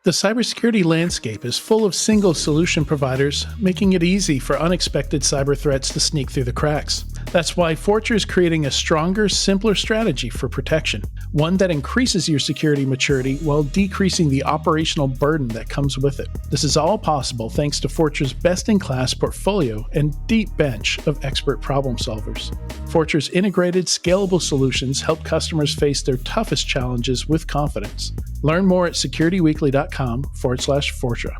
The cybersecurity landscape is full of single solution providers, making it easy for unexpected cyber threats to sneak through the cracks. That's why Fortra is creating a stronger, simpler strategy for protection, one that increases your security maturity while decreasing the operational burden that comes with it. This is all possible thanks to Fortra's best-in-class portfolio and deep bench of expert problem solvers. Fortra's integrated, scalable solutions help customers face their toughest challenges with confidence. Learn more at securityweekly.com/Fortra, Fortra.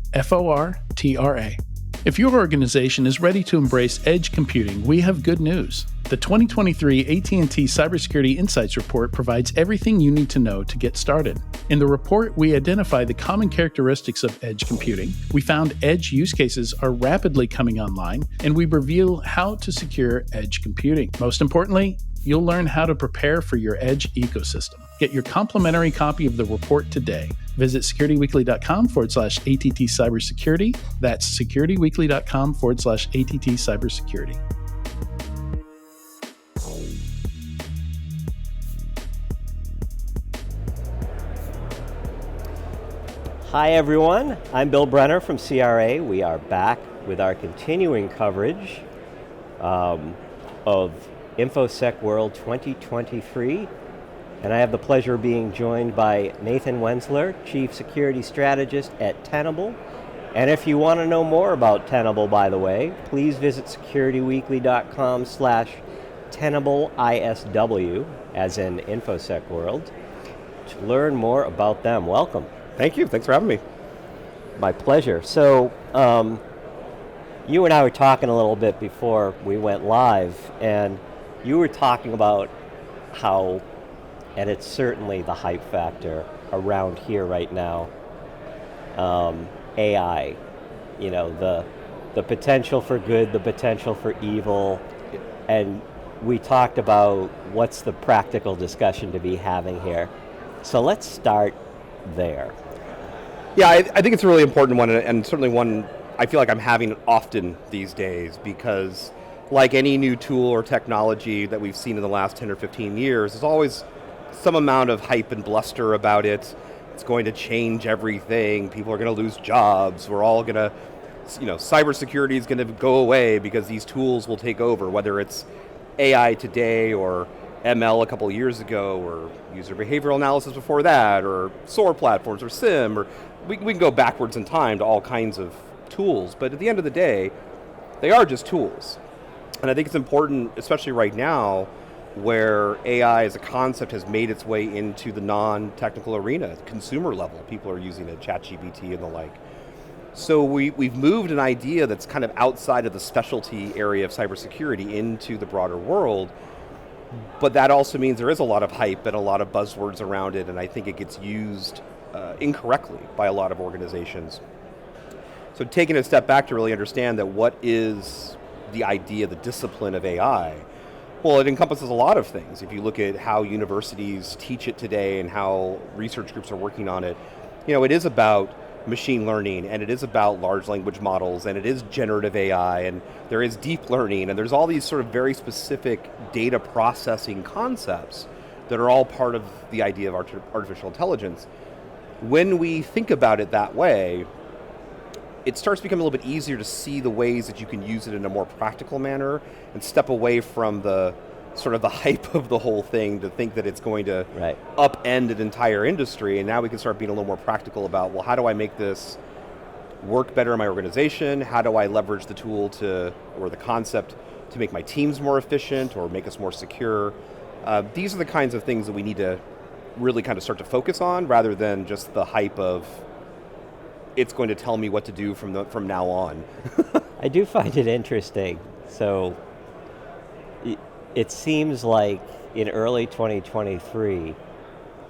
If your organization is ready to embrace edge computing, we have good news. The 2023 AT&T Cybersecurity Insights Report provides everything you need to know to get started. In the report, we identify the common characteristics of edge computing. We found edge use cases are rapidly coming online, and we reveal how to secure edge computing. Most importantly, you'll learn how to prepare for your edge ecosystem. Get your complimentary copy of the report today. Visit securityweekly.com/ATT Cybersecurity. That's securityweekly.com/ATT Cybersecurity. Hi everyone, I'm Bill Brenner from CRA. We are back with our continuing coverage of InfoSec World 2023. And I have the pleasure of being joined by Nathan Wensler, Chief Security Strategist at Tenable. And if you want to know more about Tenable, by the way, please visit securityweekly.com/TenableISW, as in InfoSec World, to learn more about them. Welcome. Thank you. Thanks for having me. My pleasure. So, you and I were talking a little bit before we went live, and you were talking about how, and it's certainly the hype factor around here right now, AI, you know, the potential for good, the potential for evil, and we talked about what's the practical discussion to be having here. So let's start there. Yeah, I think it's a really important one, and certainly one I feel like I'm having often these days, because like any new tool or technology that we've seen in the last 10 or 15 years, there's always some amount of hype and bluster about it. It's going to change everything. People are going to lose jobs. We're all going to, cybersecurity is going to go away because these tools will take over, whether it's AI today or ML a couple of years ago, or user behavioral analysis before that, or SOAR platforms, or SIM, or we can go backwards in time to all kinds of tools. But at the end of the day, they are just tools. And I think it's important, especially right now, where AI as a concept has made its way into the non-technical arena, consumer level. People are using it, ChatGPT and the like. So we've moved an idea that's kind of outside of the specialty area of cybersecurity into the broader world. But that also means there is a lot of hype and a lot of buzzwords around it, and I think it gets used incorrectly by a lot of organizations. So taking a step back to really understand that what is the idea, the discipline of AI, well, it encompasses a lot of things. If you look at how universities teach it today and how research groups are working on it, it is about machine learning, and it is about large language models, and it is generative AI, and there is deep learning, and there's all these sort of very specific data processing concepts that are all part of the idea of artificial intelligence. When we think about it that way, it starts to become a little bit easier to see the ways that you can use it in a more practical manner and step away from the sort of the hype of the whole thing to think that it's going to upend an entire industry. And now we can start being a little more practical about, well, how do I make this work better in my organization? How do I leverage the tool or the concept to make my teams more efficient or make us more secure? These are the kinds of things that we need to really kind of start to focus on, rather than just the hype of it's going to tell me what to do from now on. I do find it interesting. So it seems like in early 2023,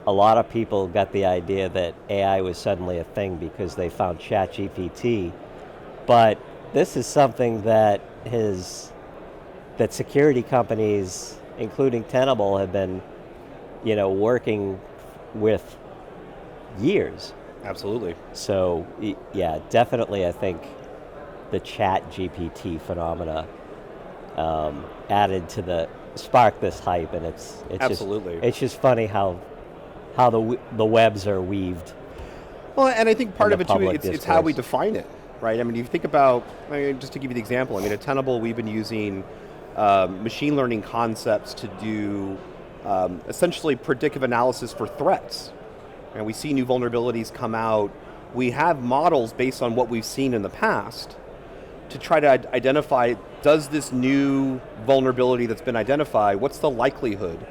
a lot of people got the idea that AI was suddenly a thing because they found ChatGPT. But this is something that security companies, including Tenable, have been, working with years. Absolutely. So, yeah, definitely I think the ChatGPT phenomena added to spark this hype, and it's absolutely. It's just funny how the webs are weaved. Well, and I think part in of the it too, public it's how we discourse. define it, right? I mean, you think about, just to give you the example, I mean, at Tenable, we've been using machine learning concepts to do essentially predictive analysis for threats. And we see new vulnerabilities come out. We have models based on what we've seen in the past to try to identify, does this new vulnerability that's been identified, what's the likelihood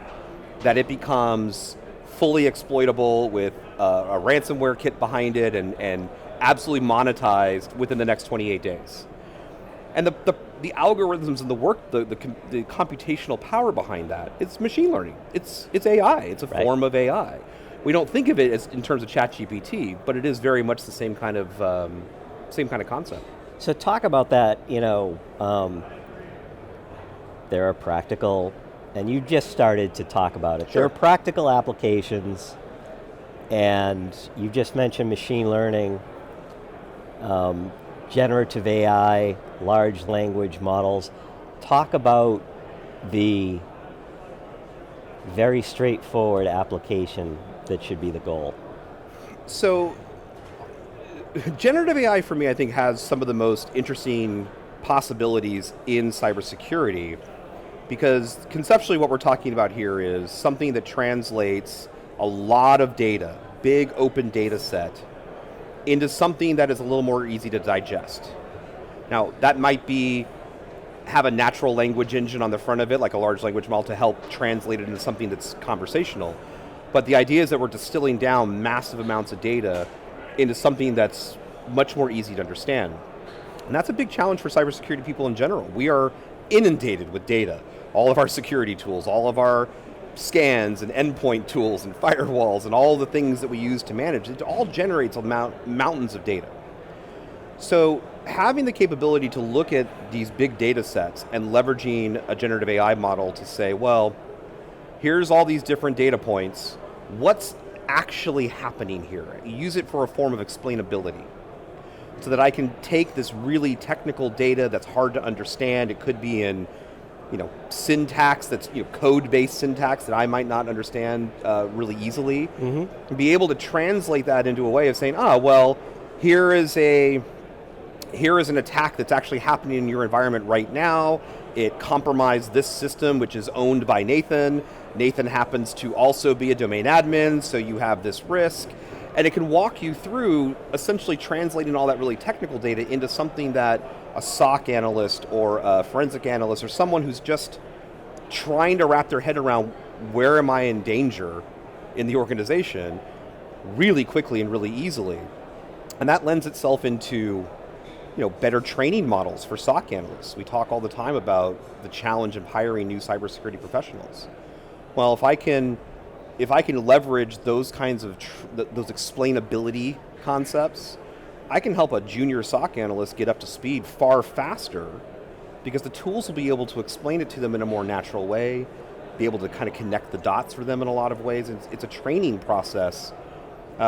that it becomes fully exploitable with a ransomware kit behind it and absolutely monetized within the next 28 days. And the algorithms and the work, the computational power behind that, it's machine learning. It's AI, it's a form of AI. We don't think of it as in terms of ChatGPT, but it is very much the same kind of concept. So talk about that, there are practical, and you just started to talk about it. Sure. There are practical applications, and you just mentioned machine learning, generative AI, large language models. Talk about the very straightforward application that should be the goal. So, generative AI for me, I think, has some of the most interesting possibilities in cybersecurity, because conceptually what we're talking about here is something that translates a lot of data, big open data set, into something that is a little more easy to digest. Now, that might be have a natural language engine on the front of it, like a large language model, to help translate it into something that's conversational. But the idea is that we're distilling down massive amounts of data into something that's much more easy to understand. And that's a big challenge for cybersecurity people in general. We are inundated with data. All of our security tools, all of our scans and endpoint tools and firewalls and all the things that we use to manage, it all generates mountains of data. So having the capability to look at these big data sets and leveraging a generative AI model to say, well, here's all these different data points, what's actually happening here? Use it for a form of explainability, so that I can take this really technical data that's hard to understand. It could be in syntax that's code-based syntax that I might not understand really easily, and be able to translate that into a way of saying, well, here is an attack that's actually happening in your environment right now. It compromised this system, which is owned by Nathan. Nathan happens to also be a domain admin, so you have this risk. And it can walk you through essentially translating all that really technical data into something that a SOC analyst or a forensic analyst or someone who's just trying to wrap their head around where am I in danger in the organization really quickly and really easily. And that lends itself into better training models for SOC analysts. We talk all the time about the challenge of hiring new cybersecurity professionals. Well, if I can leverage those kinds of those explainability concepts, I can help a junior SOC analyst get up to speed far faster, because the tools will be able to explain it to them in a more natural way, be able to kind of connect the dots for them in a lot of ways. It's a training process,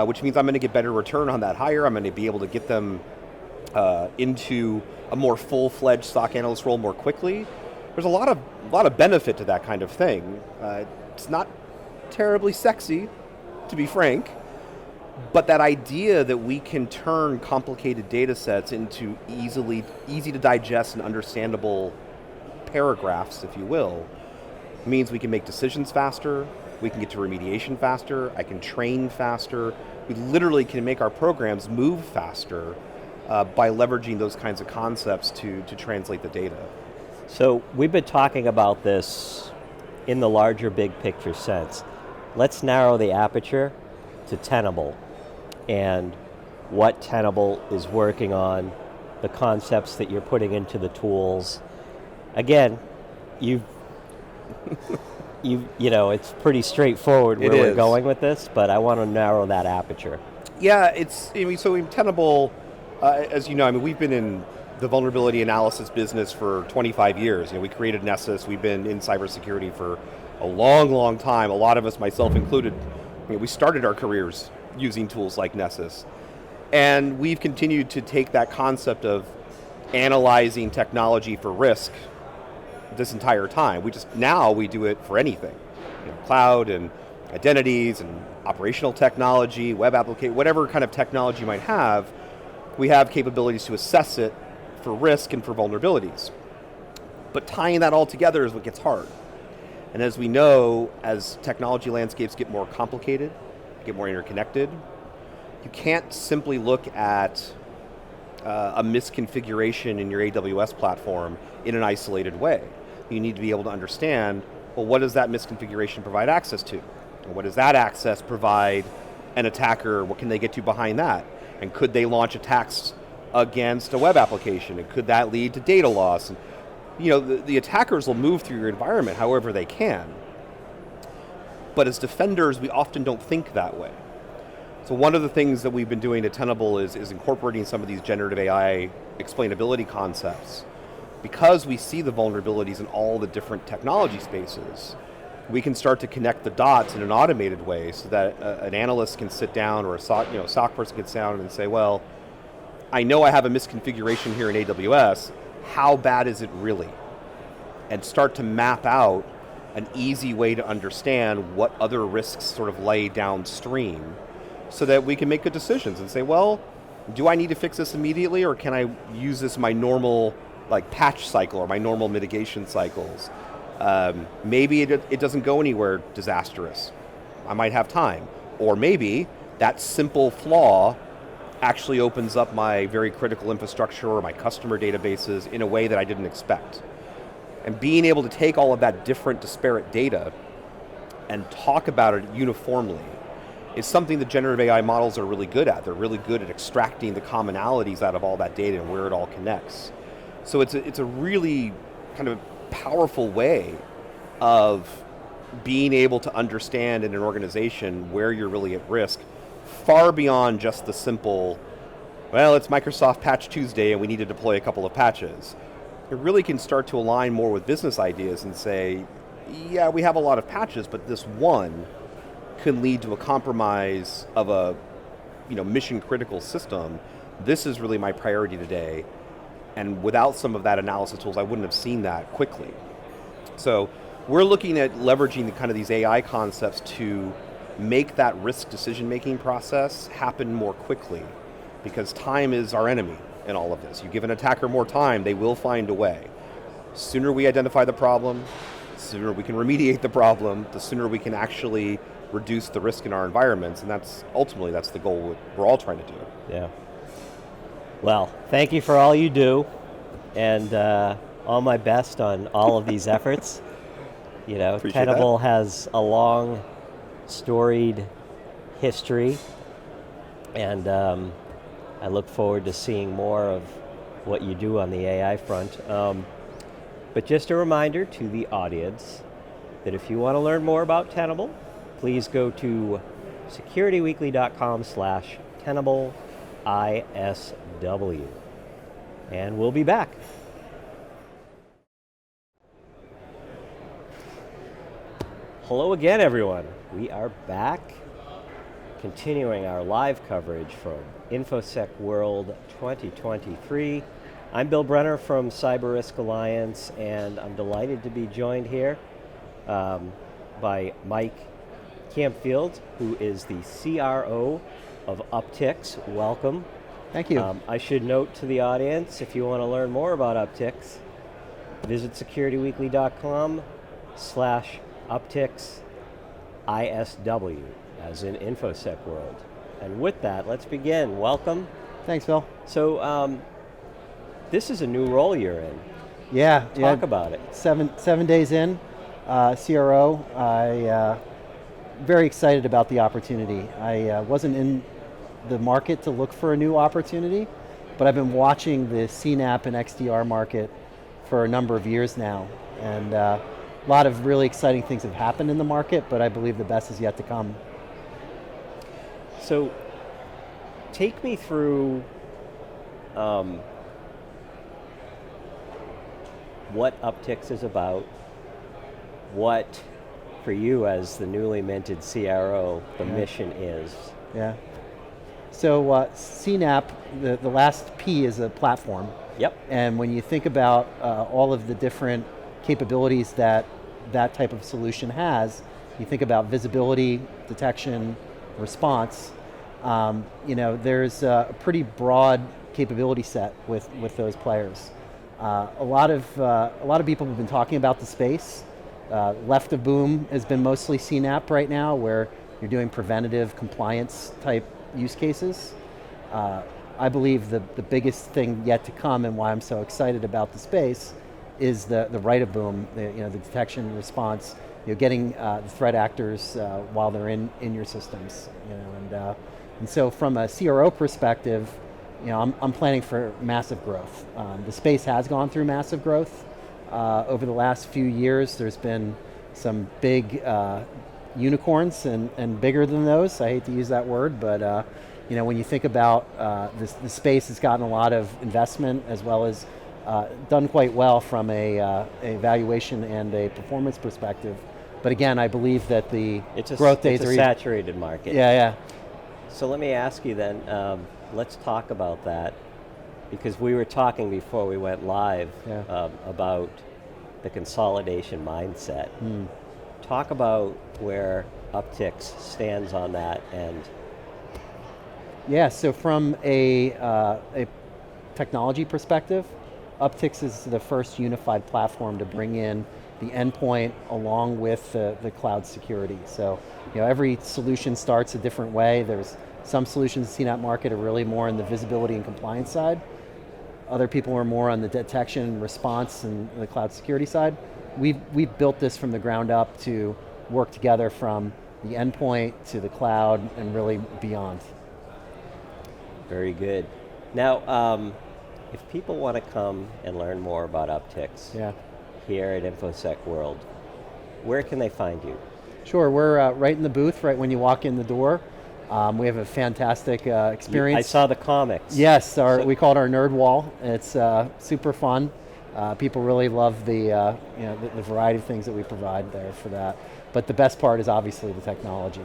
which means I'm going to get better return on that hire. I'm going to be able to get them into a more full-fledged SOC analyst role more quickly. There's a lot of benefit to that kind of thing. It's not terribly sexy, to be frank, but that idea that we can turn complicated data sets into easy to digest and understandable paragraphs, if you will, means we can make decisions faster, we can get to remediation faster, I can train faster. We literally can make our programs move faster by leveraging those kinds of concepts to translate the data. So we've been talking about this in the larger big picture sense. Let's narrow the aperture to Tenable and what Tenable is working on, the concepts that you're putting into the tools. Again, it's pretty straightforward where we're going with this, but I want to narrow that aperture. Yeah, so in Tenable, as you know, we've been in the vulnerability analysis business for 25 years. We created Nessus. We've been in cybersecurity for a long, long time. A lot of us, myself included, we started our careers using tools like Nessus. And we've continued to take that concept of analyzing technology for risk this entire time. Now we do it for anything. Cloud and identities and operational technology, web application, whatever kind of technology you might have, we have capabilities to assess it for risk and for vulnerabilities. But tying that all together is what gets hard. And as we know, as technology landscapes get more complicated, get more interconnected, you can't simply look at a misconfiguration in your AWS platform in an isolated way. You need to be able to understand, well, what does that misconfiguration provide access to? And what does that access provide an attacker? What can they get to behind that? And could they launch attacks against a web application? And could that lead to data loss? And, the attackers will move through your environment however they can. But as defenders, we often don't think that way. So one of the things that we've been doing at Tenable is incorporating some of these generative AI explainability concepts. Because we see the vulnerabilities in all the different technology spaces, we can start to connect the dots in an automated way so that an analyst can sit down or a SOC person can sit down and say, well, I know I have a misconfiguration here in AWS, how bad is it really? And start to map out an easy way to understand what other risks sort of lay downstream so that we can make good decisions and say, well, do I need to fix this immediately, or can I use this in my normal patch cycle or my normal mitigation cycles? Maybe it doesn't go anywhere disastrous. I might have time. Or maybe that simple flaw actually opens up my very critical infrastructure or my customer databases in a way that I didn't expect. And being able to take all of that different disparate data and talk about it uniformly is something that generative AI models are really good at. They're really good at extracting the commonalities out of all that data and where it all connects. So it's a really kind of powerful way of being able to understand in an organization where you're really at risk, far beyond just the simple, well, it's Microsoft Patch Tuesday and we need to deploy a couple of patches. It really can start to align more with business ideas and say, yeah, we have a lot of patches, but this one can lead to a compromise of a mission critical system. This is really my priority today. And without some of that analysis tools, I wouldn't have seen that quickly. So we're looking at leveraging the kind of these AI concepts to make that risk decision-making process happen more quickly, because time is our enemy in all of this. You give an attacker more time, they will find a way. Sooner we identify the problem, sooner we can remediate the problem, the sooner we can actually reduce the risk in our environments, and that's the goal we're all trying to do. Yeah. Well, thank you for all you do, and all my best on all of these efforts. Tenable has a long, storied history, and I look forward to seeing more of what you do on the AI front. But just a reminder to the audience that if you want to learn more about Tenable, please go to securityweekly.com/Tenable ISW. And we'll be back. Hello again, everyone. We are back, continuing our live coverage from InfoSec World 2023. I'm Bill Brenner from Cyber Risk Alliance, and I'm delighted to be joined here by Mike Campfield, who is the CRO of Uptycs. Welcome. Thank you. I should note to the audience, if you want to learn more about Uptycs, visit securityweekly.com/Uptycs ISW, as in InfoSec World. And with that, let's begin. Welcome. Thanks, Bill. So, this is a new role you're in. Yeah. Talk about it. 7 days in, CRO. I very excited about the opportunity. I wasn't in the market to look for a new opportunity, but I've been watching the CNAP and XDR market for a number of years now, and a lot of really exciting things have happened in the market, but I believe the best is yet to come. So, take me through what Uptycs is about, what, for you as the newly minted CRO, the mission is. Yeah. So CNAP, the last P is a platform. Yep. And when you think about all of the different capabilities that type of solution has, you think about visibility, detection, response, there's a pretty broad capability set with those players. A lot of people have been talking about the space. Left of boom has been mostly CNAP right now, where you're doing preventative compliance type use cases. I believe the biggest thing yet to come, and why I'm so excited about the space, is the right of boom, the detection and response, getting the threat actors while they're in your systems, and so from a CRO perspective, I'm planning for massive growth. The space has gone through massive growth over the last few years. There's been some big unicorns and bigger than those. I hate to use that word, but when you think about the space has gotten a lot of investment, as well as done quite well from a valuation and a performance perspective. But again, I believe that the growth days are... It's a saturated market. Yeah. So let me ask you then, let's talk about that, because we were talking before we went live about the consolidation mindset. Talk about where Uptycs stands on that. And yeah, so from a technology perspective, Uptycs is the first unified platform to bring in the endpoint along with the cloud security. So, every solution starts a different way. There's some solutions in the CNAP market are really more on the visibility and compliance side. Other people are more on the detection and response and the cloud security side. We've built this from the ground up to work together from the endpoint to the cloud and really beyond. Very good. Now, if people want to come and learn more about Uptycs here at InfoSec World, where can they find you? Sure, we're right in the booth, right when you walk in the door. We have a fantastic experience. I saw the comics. Yes, we call it our nerd wall. It's super fun. People really love the variety of things that we provide there for that. But the best part is obviously the technology.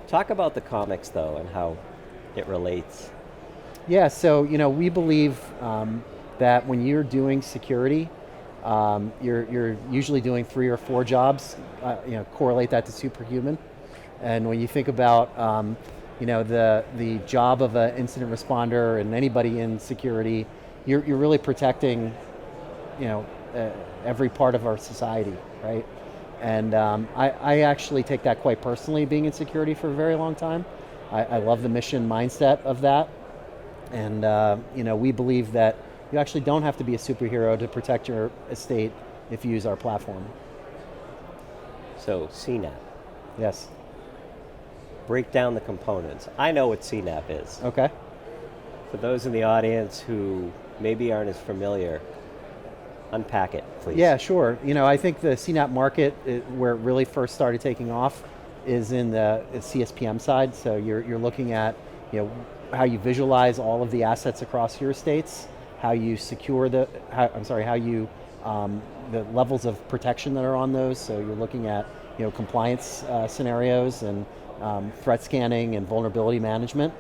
Talk about the comics though, and how it relates. Yeah, so we believe that when you're doing security, you're usually doing 3 or 4 jobs. Correlate that to superhuman. And when you think about the job of an incident responder and anybody in security, you're really protecting every part of our society, right? And I actually take that quite personally, being in security for a very long time. I love the mission mindset of that. And we believe that you actually don't have to be a superhero to protect your estate if you use our platform. So CNAP. Yes. Break down the components. I know what CNAP is. Okay. For those in the audience who maybe aren't as familiar, unpack it, please. Yeah, sure. I think the CNAP market, where it really first started taking off, is in the CSPM side. So you're looking at how you visualize all of the assets across your estates, how you secure the levels of protection that are on those. So you're looking at compliance scenarios and threat scanning and vulnerability management.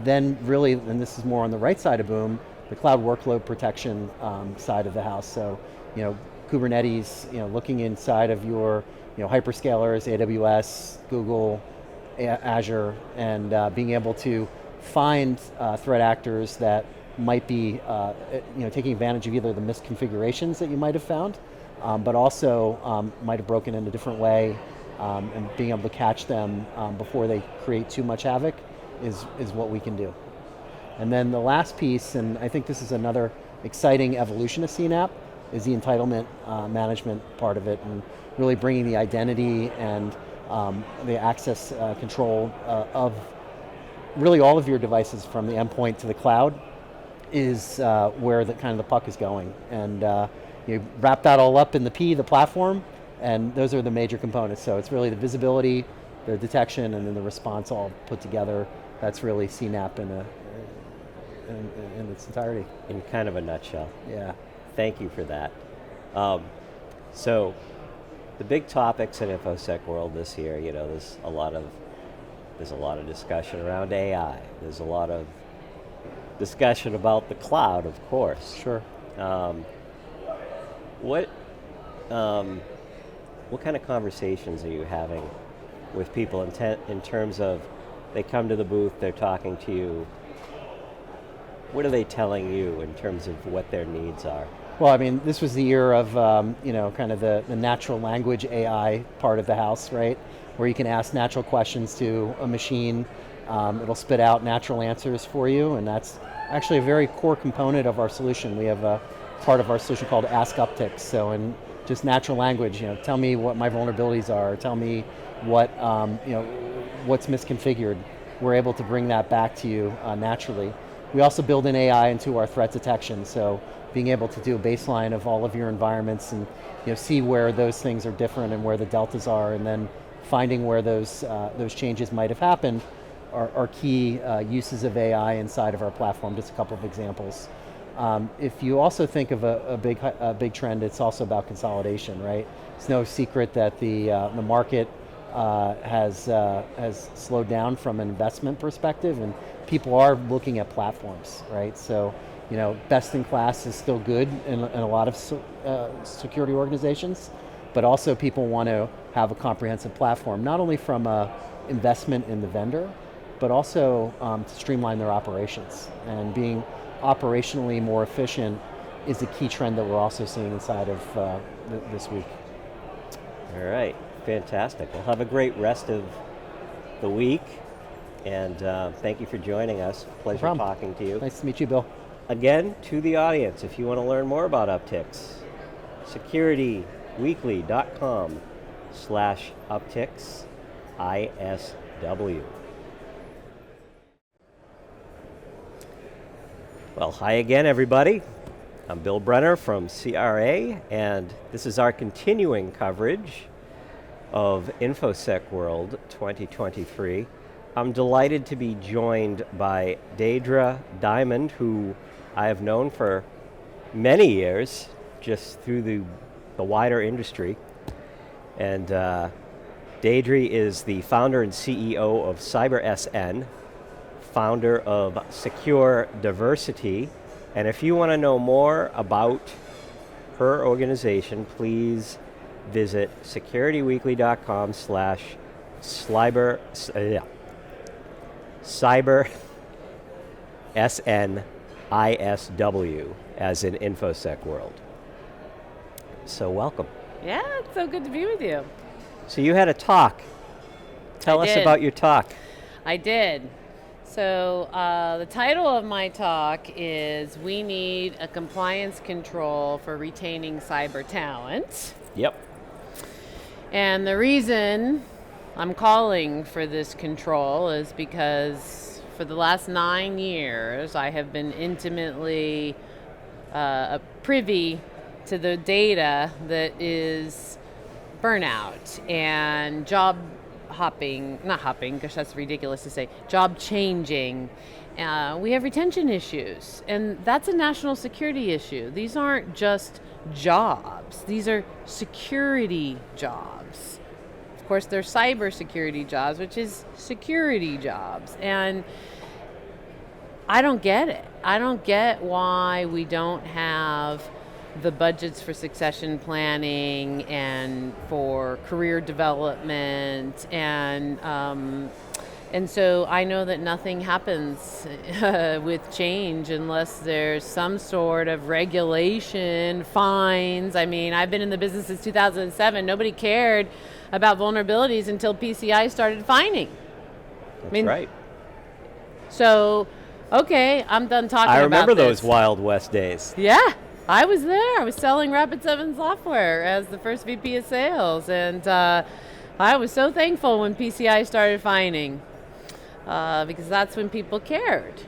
Then really, and this is more on the right side of boom, the cloud workload protection side of the house. So Kubernetes, looking inside of your hyperscalers, AWS, Google, Azure, and being able to find threat actors that might be taking advantage of either the misconfigurations that you might have found, but also might have broken in a different way, and being able to catch them before they create too much havoc is what we can do. And then the last piece, and I think this is another exciting evolution of CNAP, is the entitlement management part of it, and really bringing the identity and the access control of really all of your devices from the endpoint to the cloud is where the puck is going. And you wrap that all up in the platform, and those are the major components. So it's really the visibility, the detection, and then the response all put together. That's really CNAP in its entirety. In kind of a nutshell. Yeah. Thank you for that. So the big topics in InfoSec World this year, there's a lot of discussion around AI. There's a lot of discussion about the cloud, of course. Sure. What kind of conversations are you having with people in terms of they come to the booth, they're talking to you. What are they telling you in terms of what their needs are? Well, I mean, this was the year of, kind of the natural language AI part of the house, right? Where you can ask natural questions to a machine. It'll spit out natural answers for you, and that's actually a very core component of our solution. We have a part of our solution called Ask Uptycs. So in just natural language, tell me what my vulnerabilities are, tell me what, what's misconfigured. We're able to bring that back to you naturally. We also build in AI into our threat detection, so being able to do a baseline of all of your environments and see where those things are different and where the deltas are, and then finding where those changes might have happened are key uses of AI inside of our platform. Just a couple of examples. If you also think of a big trend, it's also about consolidation, right? It's no secret that the market has slowed down from an investment perspective, and people are looking at platforms, right? So, best in class is still good in a lot of security organizations, but also people want to have a comprehensive platform, not only from a investment in the vendor, but also to streamline their operations. And being operationally more efficient is a key trend that we're also seeing inside of this week. All right, fantastic. Well, have a great rest of the week, and thank you for joining us. Pleasure talking to you. Nice to meet you, Bill. Again, to the audience, if you want to learn more about Uptycs, securityweekly.com/Uptycs ISW. Well, hi again, everybody. I'm Bill Brenner from CRA, and this is our continuing coverage of InfoSec World 2023. I'm delighted to be joined by Deidre Diamond, who I have known for many years, just through the wider industry. And Deidre is the founder and CEO of CyberSN, founder of Secure Diversity. And if you want to know more about her organization, please visit CyberSN ISW, as in InfoSec World. So welcome. Yeah, it's so good to be with you. So you had a talk. Tell us about your talk. I did. So the title of my talk is "We Need a Compliance Control for Retaining Cyber Talent." Yep. And the reason I'm calling for this control is because for the last 9 years, I have been intimately privy to the data that is burnout and job hopping, not hopping, because that's ridiculous to say, job changing. We have retention issues, and that's a national security issue. These aren't just jobs, these are security jobs. Of course, they're cybersecurity jobs, which is security jobs. And I don't get it. I don't get why we don't have the budgets for succession planning and for career development, and so I know that nothing happens with change unless there's some sort of regulation, fines. I mean, I've been in the business since 2007. Nobody cared about vulnerabilities until PCI started fining. That's right. So, okay, I'm done talking about this. I remember those Wild West days. Yeah. I was there. I was selling Rapid7 software as the first VP of sales, and I was so thankful when PCI started fining because that's when people cared.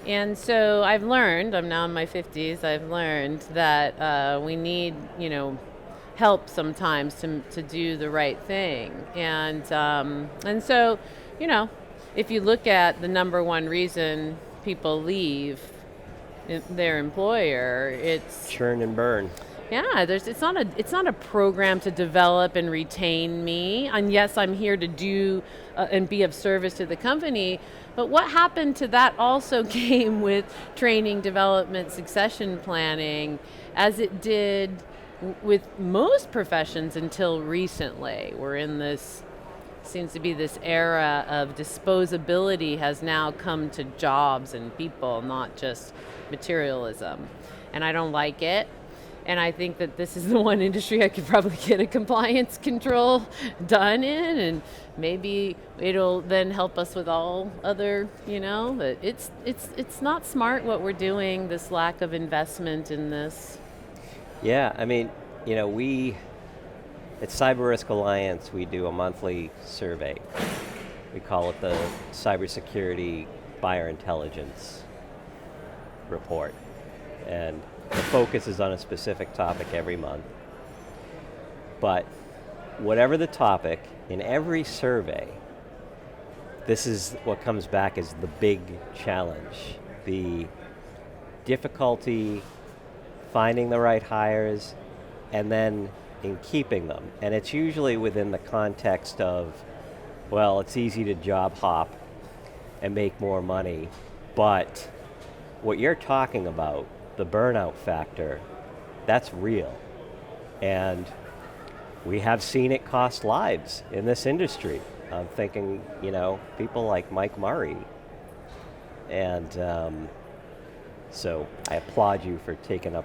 And so I've learned, I'm now in my 50s, I've learned that we need, help sometimes to do the right thing. And so, if you look at the number one reason people leave their employer, it's churn and burn. Yeah, it's not a program to develop and retain me. And yes, I'm here to do and be of service to the company. But what happened to that also came with training, development, succession planning, as it did with most professions until recently. We're in this seems to be this era of disposability has now come to jobs and people, not just materialism. And I don't like it. And I think that this is the one industry I could probably get a compliance control done in, and maybe it'll then help us with all other, but it's not smart what we're doing, this lack of investment in this. Yeah, I mean, we at Cyber Risk Alliance, we do a monthly survey. We call it the Cybersecurity Buyer Intelligence Report. And the focus is on a specific topic every month. But whatever the topic, in every survey, this is what comes back as the big challenge. The difficulty finding the right hires and then in keeping them. And it's usually within the context of, well, it's easy to job hop and make more money, but what you're talking about, the burnout factor, that's real. And we have seen it cost lives in this industry. I'm thinking, people like Mike Murray. And so I applaud you for taking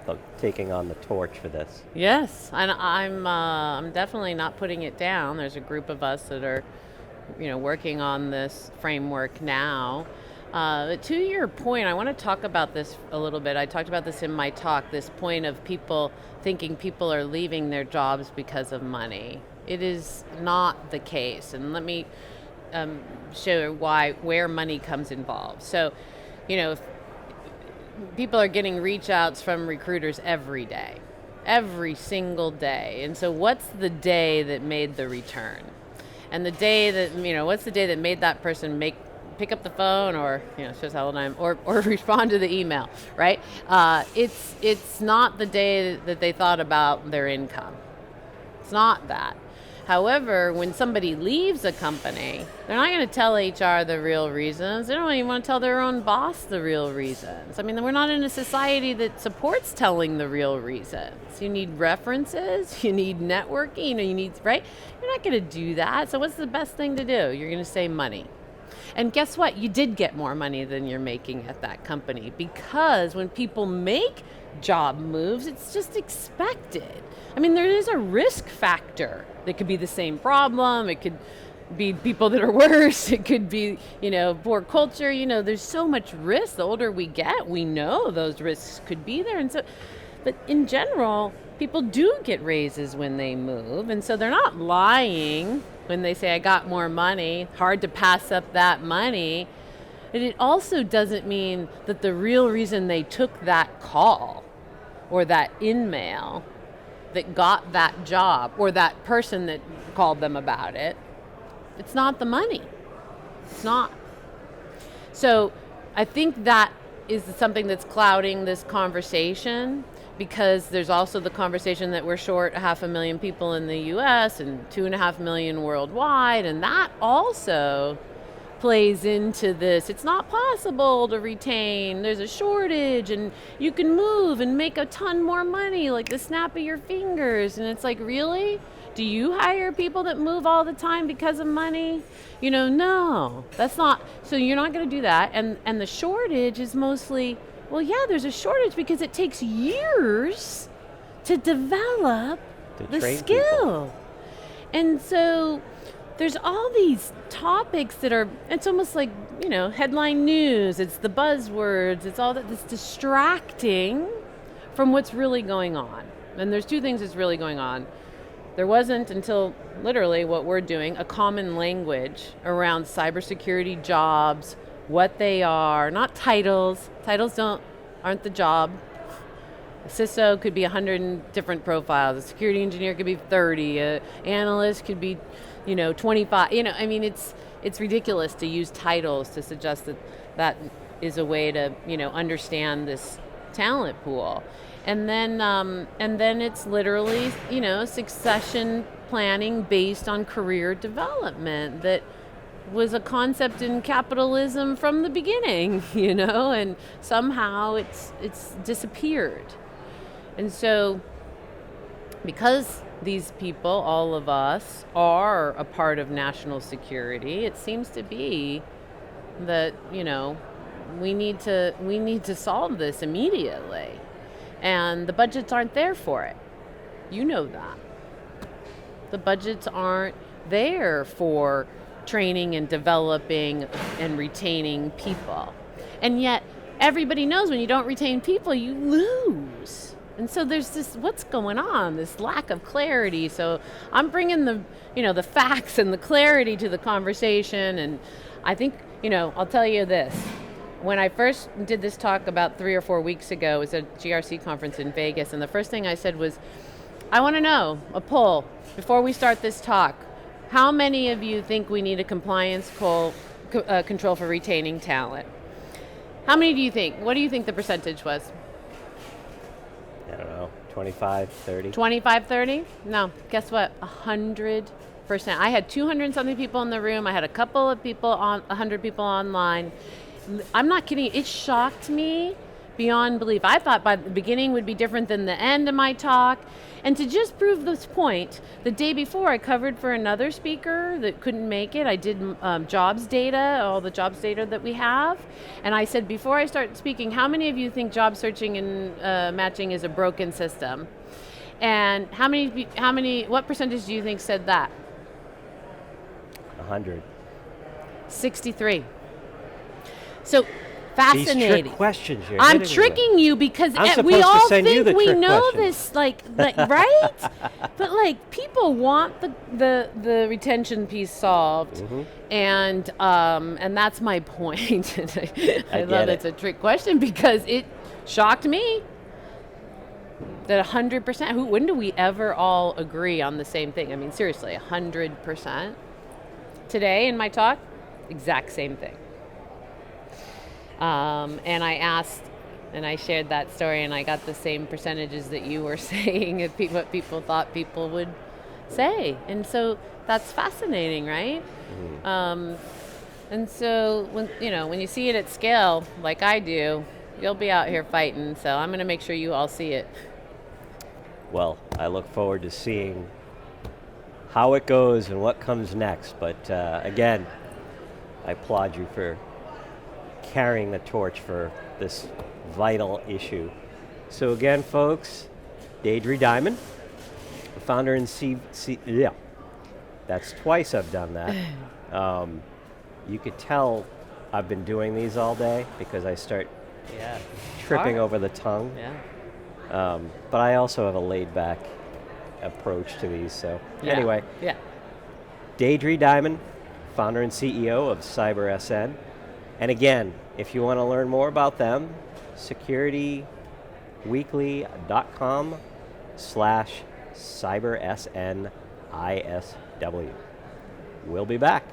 on the torch for this. Yes, and I'm definitely not putting it down. There's a group of us that are, working on this framework now. To your point, I want to talk about this a little bit. I talked about this in my talk, this point of people thinking people are leaving their jobs because of money. It is not the case, and let me show where money comes involved. So, if people are getting reach outs from recruiters every day, every single day. And so what's the day that made the return? And the day that, what's the day that made that person pick up the phone or, shows how old I am, or respond to the email, right? It's not the day that they thought about their income. It's not that. However, when somebody leaves a company, they're not going to tell HR the real reasons. They don't even want to tell their own boss the real reasons. I mean, we're not in a society that supports telling the real reasons. You need references, you need networking, you need, right? You're not going to do that. So what's the best thing to do? You're going to say money. And guess what? You did get more money than you're making at that company, because when people make job moves, it's just expected. I mean, there is a risk factor. It could be the same problem. It could be people that are worse. It could be, poor culture. There's so much risk. The older we get, we know those risks could be there. And so, but in general, people do get raises when they move. And so they're not lying when they say, I got more money. Hard to pass up that money. And it also doesn't mean that the real reason they took that call or that in-mail that got that job, or that person that called them about it, it's not the money. It's not. So I think that is something that's clouding this conversation, because there's also the conversation that we're short 500,000 people in the US and 2.5 million worldwide, and that also plays into this. It's not possible to retain. There's a shortage, and you can move and make a ton more money like the snap of your fingers. And it's like, really? Do you hire people that move all the time because of money? No, that's not. So you're not going to do that. And the shortage is mostly, well, yeah, there's a shortage because it takes years to develop the skill. People. And so there's all these topics that are, it's almost like, headline news, it's the buzzwords, it's all that, that's distracting from what's really going on. And there's two things that's really going on. There wasn't, until literally what we're doing, a common language around cybersecurity jobs, what they are, not titles. Titles aren't the job. A CISO could be 100 different profiles. A security engineer could be 30. An analyst could be 25, it's ridiculous to use titles to suggest that is a way to, understand this talent pool. And then it's literally, succession planning based on career development that was a concept in capitalism from the beginning, and somehow it's disappeared. And so because these people, all of us, are a part of national security. It seems to be that, we need to solve this immediately. And the budgets aren't there for it. You know that. The budgets aren't there for training and developing and retaining people. And yet, everybody knows when you don't retain people, you lose. And so there's this, what's going on, this lack of clarity. So I'm bringing the facts and the clarity to the conversation. And I think, I'll tell you this. When I first did this talk about 3 or 4 weeks ago, it was a GRC conference in Vegas, and the first thing I said was, I want to know, a poll, before we start this talk, how many of you think we need a compliance control for retaining talent? How many do you think? What do you think the percentage was? I don't know, 25, 30? 25, 30? No, guess what? 100%. I had 200 and something people in the room. I had a couple of people 100 people online. I'm not kidding. It shocked me beyond belief. I thought by the beginning would be different than the end of my talk. And to just prove this point, the day before I covered for another speaker that couldn't make it. I did jobs data, all the jobs data that we have. And I said, before I start speaking, how many of you think job searching and matching is a broken system? And what percentage do you think said that? 100. 63. So fascinating. These trick questions you're I'm hitting tricking with. you because I'm supposed we to all send you think the we trick know questions. this, like right? But people want the retention piece solved, and that's my point. I love it's a trick question because it shocked me that 100%. When do we ever all agree on the same thing? I mean, seriously, 100%. Today in my talk, exact same thing. And I asked, and I shared that story, and I got the same percentages that you were saying, what people thought people would say. And so that's fascinating, right? And so when you see it at scale, like I do, you'll be out here fighting. So I'm going to make sure you all see it. Well, I look forward to seeing how it goes and what comes next. But again, I applaud you for carrying the torch for this vital issue. So again, folks, Deidre Diamond, founder and yeah, that's twice I've done that. You could tell I've been doing these all day because I start tripping over the tongue. Yeah. But I also have a laid-back approach to these. So anyway, Deidre Diamond, founder and CEO of CyberSN. And again, if you want to learn more about them, securityweekly.com/CyberSNISW. We'll be back.